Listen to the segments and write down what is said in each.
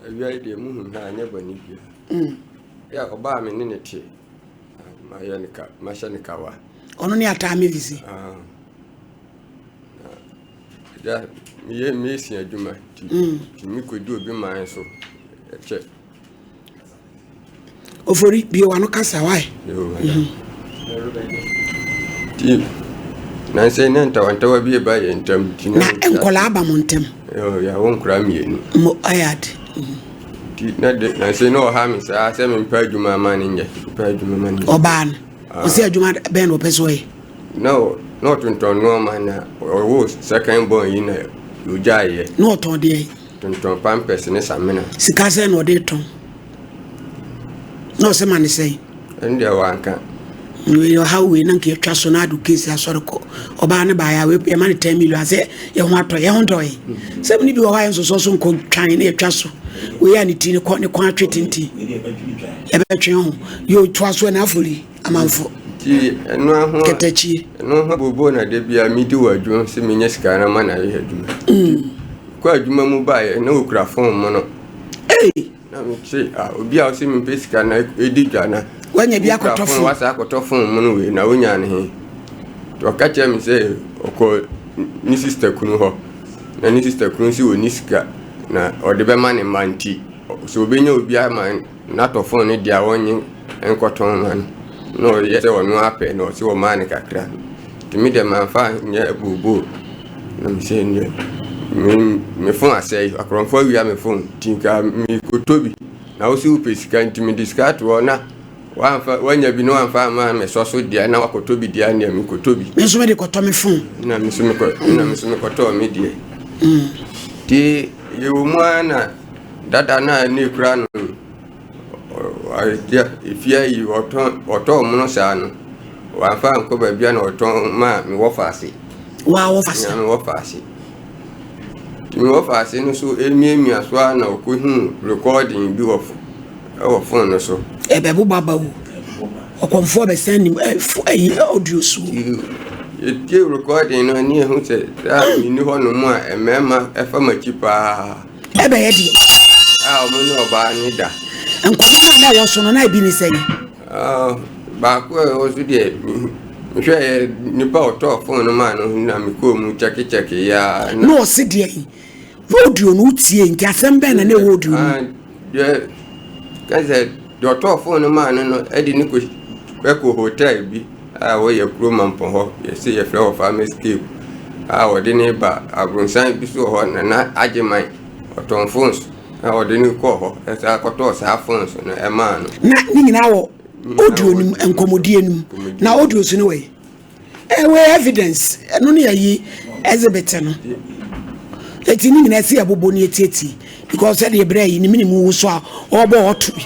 we are the moon, I never need you. Yeah, Obama in it. My Shanikawa. Only a time visit. Yeah, me, Miss Juma. Me could do be my so. Check. For it be one cassa. Why? Nancy Nanta want to be by in term. And collaba montem. Oh, yeah, won't cram you. I had. Nancy no harm is I send him pay you my money. Pay you my money. Or ban. Or say you might bend up his way. No, not until no man or was second born in a Ujay. Not all day. Tonton Pampers in a samina. Sikazen or day tongue. No, some man say. And there one can. We know how we don't get trust on our case as sort of Obana by a whip, a man 10 million. I say, you want to your own toy. 70 wives was also called trying a trust. We are in the quantity tinty. A better you trust when I fully a man for. And no, get a chi. No, Bona, there be a middle or John Siminesca and a man I had. Quite Jumamu by no craft form mono. Hey, I say, I will be out seeming Pesca and Editana. When you be a cut off, was a cut off from Monue, now when you're to catch him say, or call Mrs. Kuno, and Mrs. Kunsi or Niska, or the man in Manti. So being you be a man, not of phone, dear one and cotton man. No, yes, or no happy, no, so manica crack. To me, the man fine, yeah, boo boo. I'm saying, me phone, I say, I can for you, I'm a phone, think me could Toby. Now, soup is kind to me discard or not. When you be no one farmer, me so dear, now I could to be dear near me could to be. Miss Ready got Tommy phone. No, Miss Mikoto, me dear. Tea, you want that are not a new crown. If you or Tom Monosano, or I found Coba Bian or Tom Ma, me wafasi. Wow, wafasi. To me wafasi, so me as one or couldn't recording do of our phone or so. A babu baba or conform a sending a audio so. You recording on near who said that you know no more a mamma a farmer cheaper. A baby. I'll know about neither. And that was on I been saying. Back where was it? Sure, Nipa talk for no man who I'm come checky. No, sit here. Would you not see in Cassamben and they would you? Yeah, because your talk for no man and Eddie Nico Echo Hotel be our way of room and for her. You see a flower of family escape. Our dinner bar, I bring sign be so hot and not Ajimite or Tom Phones. Our dinner call her as I got us half phones and a man. Nothing now. Audio and comedian. Now, audio's in a way. Evidence, and only a ye as a better. It's in a sea of Boniati because at the brain in the minimum saw or bought to me.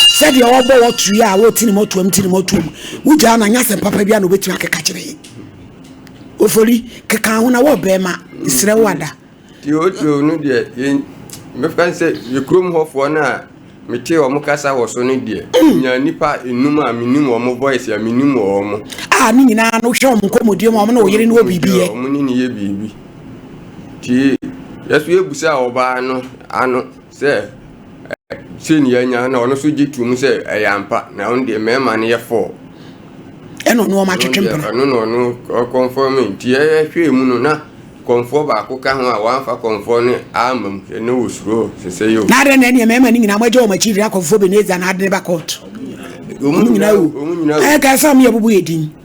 Said the all bought 3 hours, 10 more to empty more to which are Nanyas and Papa Biano with like a catcher. Hopefully, Kakauna or Bema is Rawada. The audio, no dear, me fancy you come off one hour. Meteo Mukasa was only dear. Nipa in Numa, minimum voice, a minimum. Ah, Nina, no show, Commodium, no, you didn't be a money, baby. Gee, yes, we have Obano, Anno, sir. Senior, no, so did to say, I am part now, the man here for. And no much a temper. No, conforming. Tia, Muna. Conform back, one for conforming album, a nose row, say you. Not any member in our job, my children conforming and had never caught. I got some of waiting.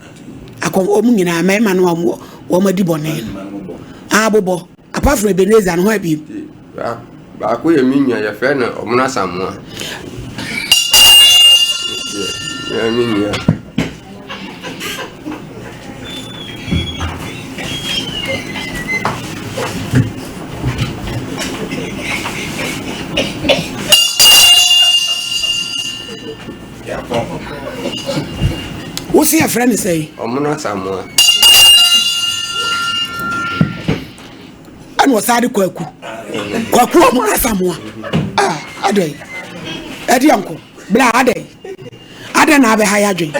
I come home in a man, woman, debonnaire. Ah, Bobo, apart from Ebenezer and Webby. Back with a minion, your friend, or Monasamoa. I mean, yeah. What's your friend say? Omuna Samoa. And what's that? Kwaku Omuna Samoa. Ah, Ade. Eddie uncle. Blah, Ade. I don't have a higher drink.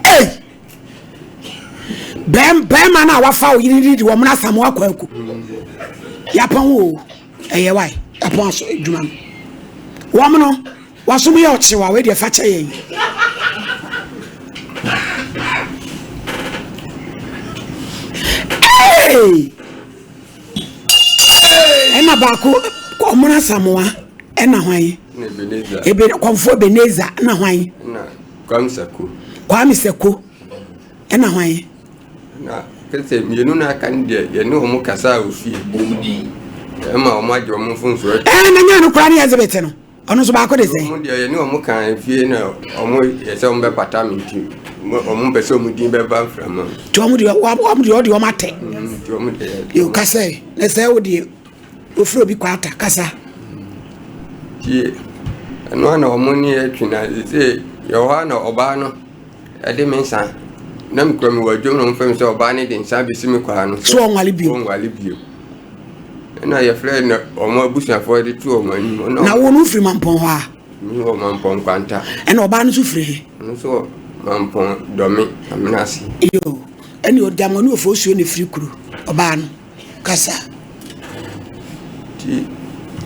Hey! Bam, I was found you need Omuna Samoa Kwaku. Yapon, eh, why? Japan so adwuma wo no waso me ochewa we de fa che yen ena ba ko mona samoa ena hwan ebe konfo beneza na hwan na kwamsako ena hwan na kete mienu na kan de ye ne omo kasa ofie bomudi ema omo agye omo funso na nya no kwani Elizabeth no ono so ba ko de sei omo de ye ne omo kan fie na omo ye se omo be patamenti omo be se omo din be ba frama to omo de o mate to omo de yo kasa na se wo de ofro bi kwata kasa ti no na omo ni etwina se yo ha na oba no ade mensa na mkura mi wadwom no mfam se oba ne de nsa besi mi kwa no so onwale bio na ye frɛ na omo abusuafo de tu omo ani na wo no firi mampon ho a mi wo mampon kwanta ena oba no so firi no so mampon domi amenasi yo eni odamo no ofo suo ne firi kuru oba no kasa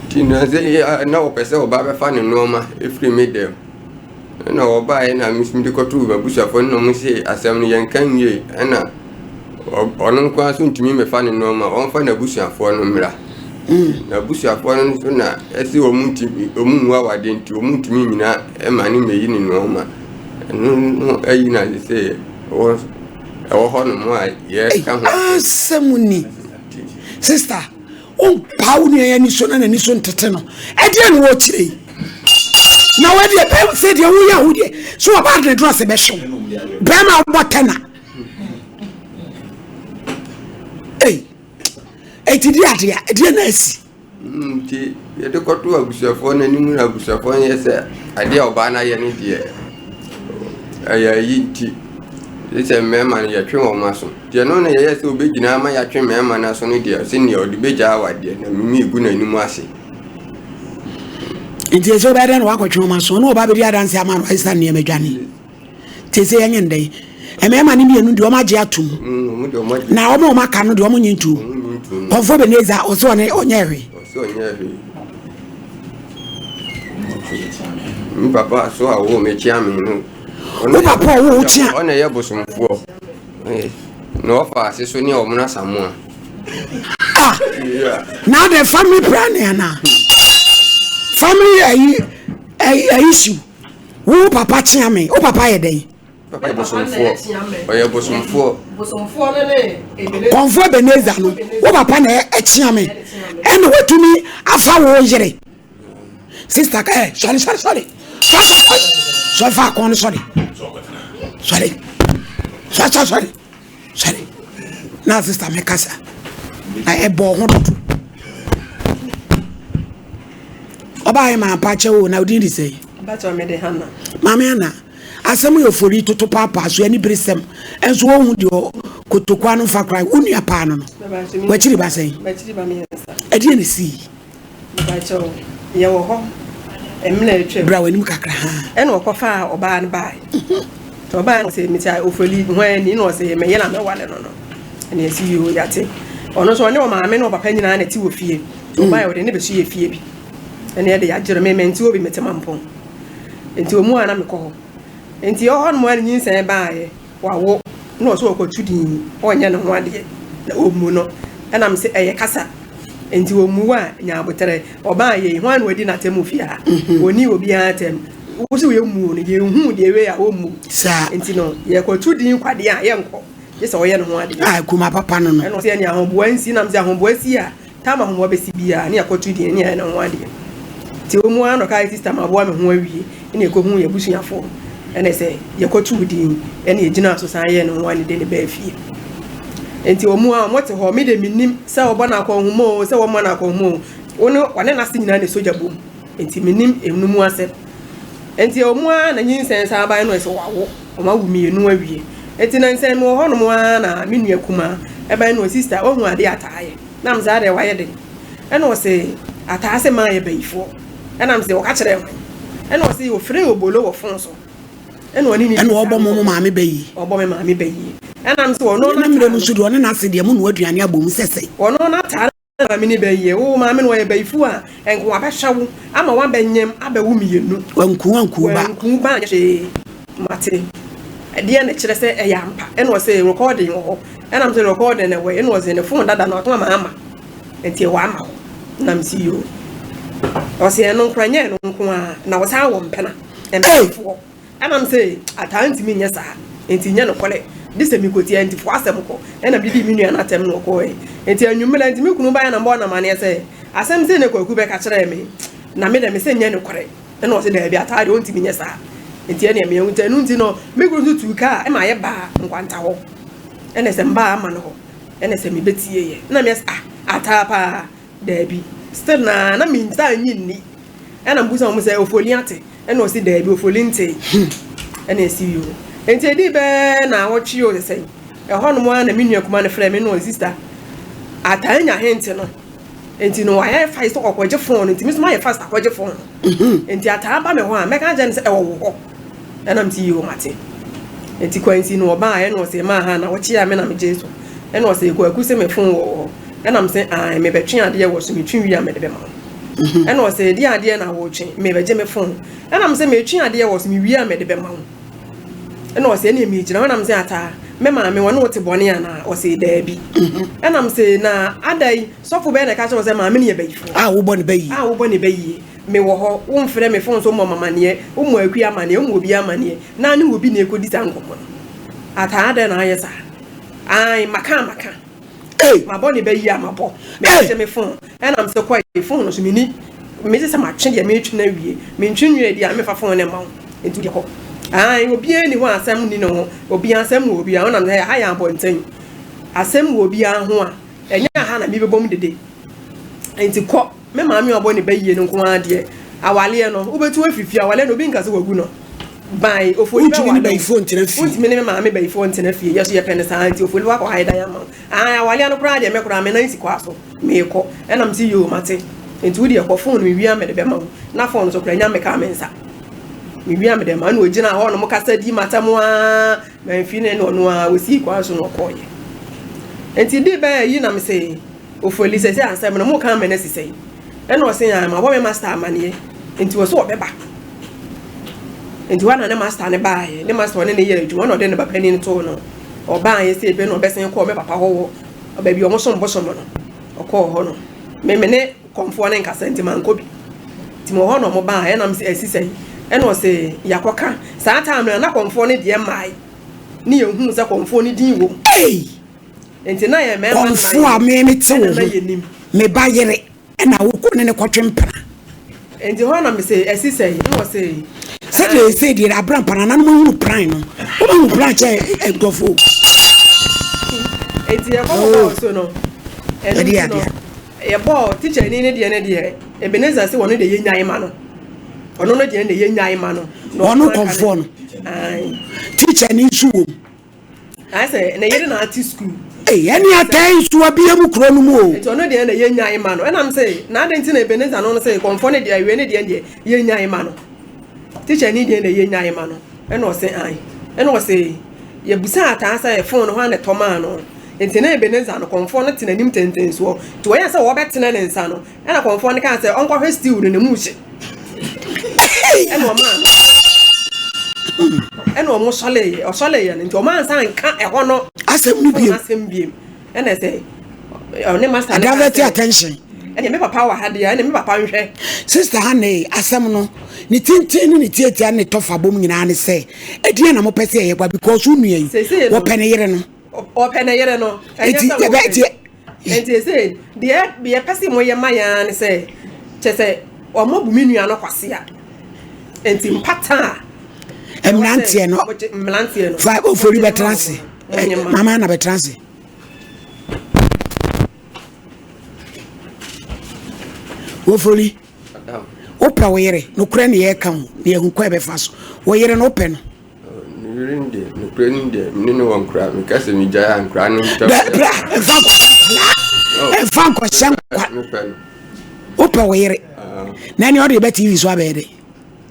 ti na ze na opese oba be fa ne noma efiri medem na oba e na misimi de kotu abusuafo no mo se asem no yen kan ye na ono kwa so ntimi me fa ne noma on fa na abusuafo no mra na abusuafo no so na ese omu awade nti omu ntimi nyina e ma ne meyi ne noma no ayi na se o ho no mo a ye ka ho asemuni sister on pawu ne ya ni so na ni so ntete no e de no wo kire na we de pe se de wo ya wo de so ba de dress be show be ma wo tena ti di ade e na asi ti ye de kotu abusuafo na ni mu abusuafo ye se ade oba na ye ni de aya yi ti se mema na ye twe wo maso de no na ye se obegina ma ya twe mema na so no de se ne odibeja awade na mimi egu na ni mu ase nti so ba den wa ko twe wo maso no oba be di adanse ama no isa ne medwane te se yenye ndai mema ni mienu de o ma je atum na o ma ka no de o mo nyintu konfo beneza o so ne onyewe papa so awo me chia me no o papa wo chia ona ye bosomfo no ofa se so ni o muna samoa now the family plan na family issue wo papa chia me o papa ye den papa bosomfo konfo beneza no wo papa na chia me eno watumi afa wo yere sister sorry fa kon sorry na sister me kasa na ebo ho do oba e ma pa che wo na odi say ba to me de Hana mama Hana asem yo fori toto papa so ani bresem enso wo hu de kotokwa no fa krai unu apa no wachiri ba say wachiri ba me nsa edi ne si ba cho ye wo ho emna etwe bra wani kakra ha ena okofa oba ne bai to oba no say me tia ofoli hwan ni no say me ye na me wale no ene si yo yate ono so ne o maame no papa nyina na ti wo fie oba ye de ne be so ye fie bi ene de ya jere me menti obi metemampon enti omu ana me ko enti o hon mo ani nyin baaye wawo no so okotudin onye ne ho ade na omu no ena me se eye kasa enti omu a nya abotere obaaye hwan wadi na temu fia oni obi atem wo se we mu no ye hu de we a omu sa enti no ye kotudin kwade a ye nko ye se oye ne ho ade kuma papa no no eno se nya ahobo ansi na me se ahobo asi a tama homo besi bia ne akotudin ne ne ho ade ti omu ano kai sister ma bo me ho awie ene ko hu ye busuafo ene se ye kotu din ene ejina so san ye no wani de ne ba fie enti omu a mote ho me de minim se obo na ko humo se wo mo na ko humo ono wane na sinyina ne soja bom enti minim enumu asem enti omu a na nyinsen sa ban no se wawo o ma wumi enu awie enti na nsen no ho no mo na menu akuma e ban no sister ohu ade ataaye na mza de waye de ene o se ataase ma ye baifo ena mse wo ka kire hwan ena o se wo fere obolo wo fon so ena oni ni ena obo mo maame bayi obo me maame bayi ena mse wo no na mire musu do na se de mu no aduane abom sese wo no na tare na me ni be ye wo ma me no ye be fu a enko abehwa ama wa benyem abewu mienu wanku ba ye mate dia na kire se eyampa e no se recording ho e na me se recording na we e no se ne phone dada na to ama enti wa ama na me see you o se no kranye no nko a na wo sa wo mpena empefo e na me se atanti mi nyesa enti nya no kole dise mi koti enti fo asem ko e na bibi mi nua na tem no ko e enti anwumela enti mi kunu ba ya na mbo na mane se asem se ne kwaku be ka kire me na me de me se nya no kore e na o se da bi atade o enti mi nyesa enti ene me yunta nu enti no me kunu tu ka e ma ye ba nkwanta ho ene se mba ama no ho ene se mi betie ye na me atapa da bi still na mi nta nyinni ena mbusa mo se ofoli ate ena o se da bi ofoli nte ena si yo enti edi be na wochi o se e ho no mo na me nua kuma ne frɛ me no sister atanya hente no enti no why fa iso kokwaje phone enti mi so my fast akwaje phone enti ataba me ho a me ka je ne se e wo ho ena mti yo mate enti kwansi no oba ena o se ma ha na wochi ya me na me jesu ena o se kwaku se me phone wo ena me se ai me betwe ade wo so me twi wi a me de be ma ena o se di ade na wo twi me beje me phone ena me se me twi ade wo so me wi a me de be ma ena o se na me gira ena me se ata me ma me wona wote bone ya na o se da bi ena me se na adai sofo be na ka che o se ma me ne ye bayifo wo bone bayi me wo ho wo mfre me phone so mo mamane wo mo akua amane wo mo obi amane na ne obi na ekodi tankomo ata ada na ayesa ai maka ma bone bayi amabo me che me phone ena me se kwa phone so me ni me se ma twe de me twe na wie me ntwe nwe de a me fa phone ne ma entu de ko ai obi ani ho asem ni no obi asem wo obi a ona me ha ya abonten asem wo obi a ho a enya ha na me bebom dede enti ko me ma me obo ne bayi no nko ade awale no obetu afifi awale no bi nka se wagu no bai ofoli ba wa bayi phone tina fi unti me ma me bayi phone tina fi yeso ye pene sa anti ofoli wa ko haida ya ma ai awale no kura de me kura me na nsi kwa so me ko ena mti yo mate enti wudi e ko phone me wi a me de be ma na phone so kura nya me ka me nsa me wi a me de ma na ogina ho no mo kasa di matamu a me fi ne no no a osi kwa so no ko ye enti di ba yi na me se ofoli se se ansem no mo kan me na sisei ena o se ya ma bo me master amane enti wo so obeba enti wana ne master ne baaye ne master ne ye adwuma no de ne baba ni to no obaaye se ebe no obesen ko me papa ho oba bi o mo so mbo so no okọ ho no me ne komfo ne nkasa enti man ko bi ti mo ho no mo baaye na me se asisei ena o se yakoka saa time na komfo ne de mai ne ye hu se komfo ne din wo enti na ye me komfo a me te wo me ba yere ena wo ko ne kwatwe mpana enti ho na me se asisei no o se say the abram panana no prime no o plan che egofo enti e ko so no e bo teacher ni ne de Ebenezer say wono de yenyan ma no ono no de yenyan ma no ono comfort no ai teacher ni nsu wo I say na yere na art school any atai to abia mu kro no mu o enti ono de yenyan ma no and am say na adenti na Ebenezer no say comfort ne de we ne de yenyan ma no teacher ni de na yenyan ma no ena o say ai ena o say ye busa ata say e phone ho na toma no enti na Ebenezer no comfort no tenanim tenten so to we say wo betena ne nsa no ena comfort no kan say onko hwe stew no mu hye ena o man ena o mo sole o sole ye enti o man san ka e ho no asem biem ena say o ne master na give attention ene me papa wa hade ya ene me papa nhwe sister hane asem no ni tintin ni tietia ne tofa bom nyina ne se edie na mo pese ye kwa because unu yi wo pene yere no o pene yere no enti say de pese mo ye maya ne se che se o mo bu minua no kwase a enti mpata emnantie no fa ofori betranse mama na betranse ofori opa were no kura ne ye kan ne hu kwa be fa so wo yere no ope no nirinde no kura ni de ni no wan kura me kase mi jaya an kura no ta fa ko shan kwa opa were na ne o de be TV so abede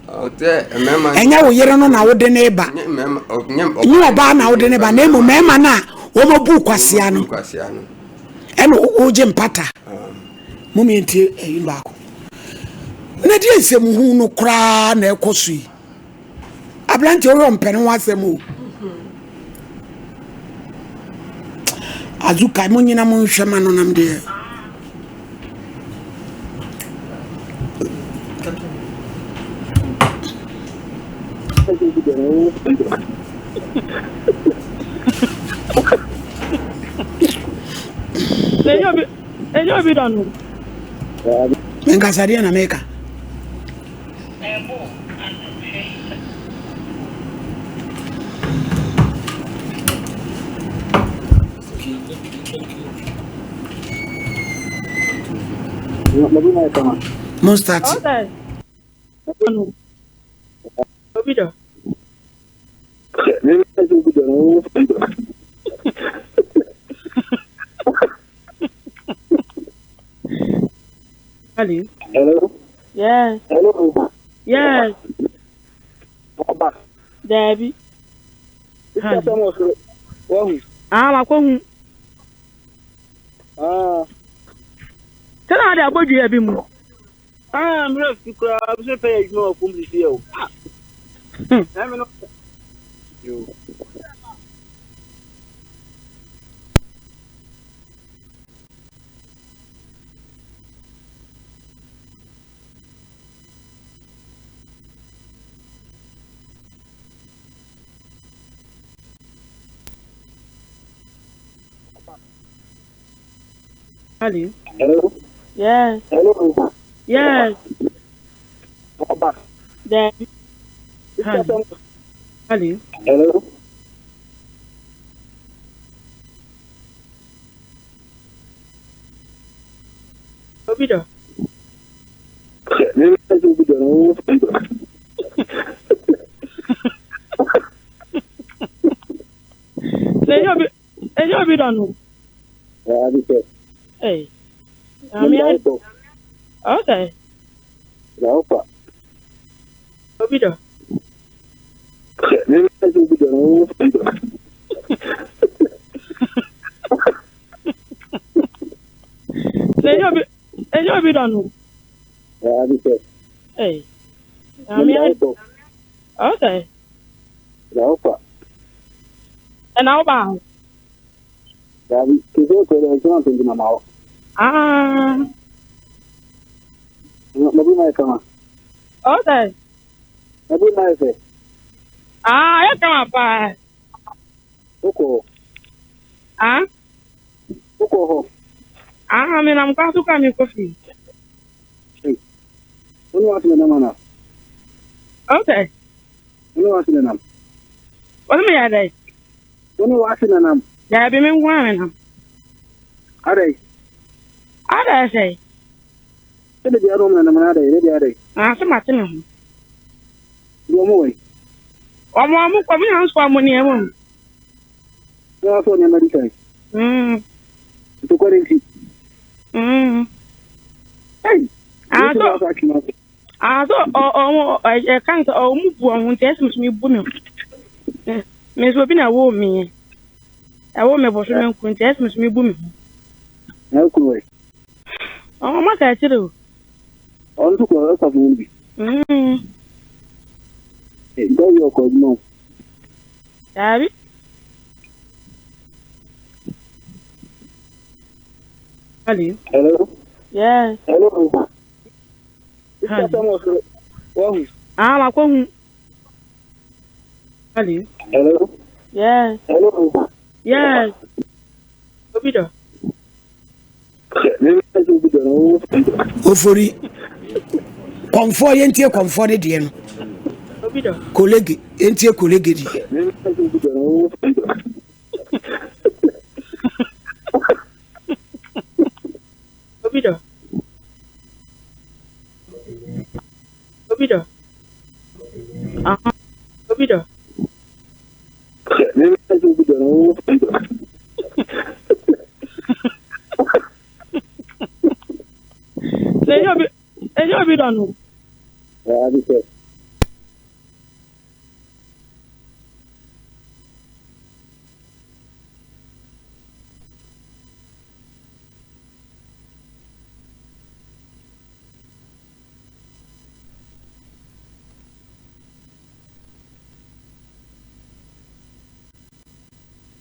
o te mema enya wo yere no na wo de ne ba nyi oba na wo de ne ba na emu mema na wo mo bu kwase ano eno o je mpata moment in back. Nadia say, who no cry, no cossy. I plant your own pen once a move. Azuka Munina Mun Shaman on them there. Enjoy be done. Mengasaria na Meka. Most start. Okay. Obido. Hello. Yes. Hello. Yes. Papa. Debbie. Makohu. Tell her that about you, Abimu. I'm ready to cry. I'm so pay no from this year. I'm not. You. Hello. Yes. Hello. Yes. Papa. Debbie. Hello. Hello. Obido. Enjoy be done. Hey. Okay. Obido. Enjoy be done. Hey. Okay. And how about? Okay. You come up. I mean, I'm going to come in coffee. Okay. What am I at? There be me one. I say. I'm Martin. I'm coming out for money. I can't move one test me boom. Miss Robin, I won't me. I won't me for test me boom. Oh, my God, too. On to go out of movie. Your code, no. Daddy? Hello? Yes. Hello? Makohu. Hello? Yes. Hello? Yes. Obido. Ofori. Comfort yentie comfort de no. Obido. Colleague yentie colleague di. Obido. Obido. Obido. Enjoy be done.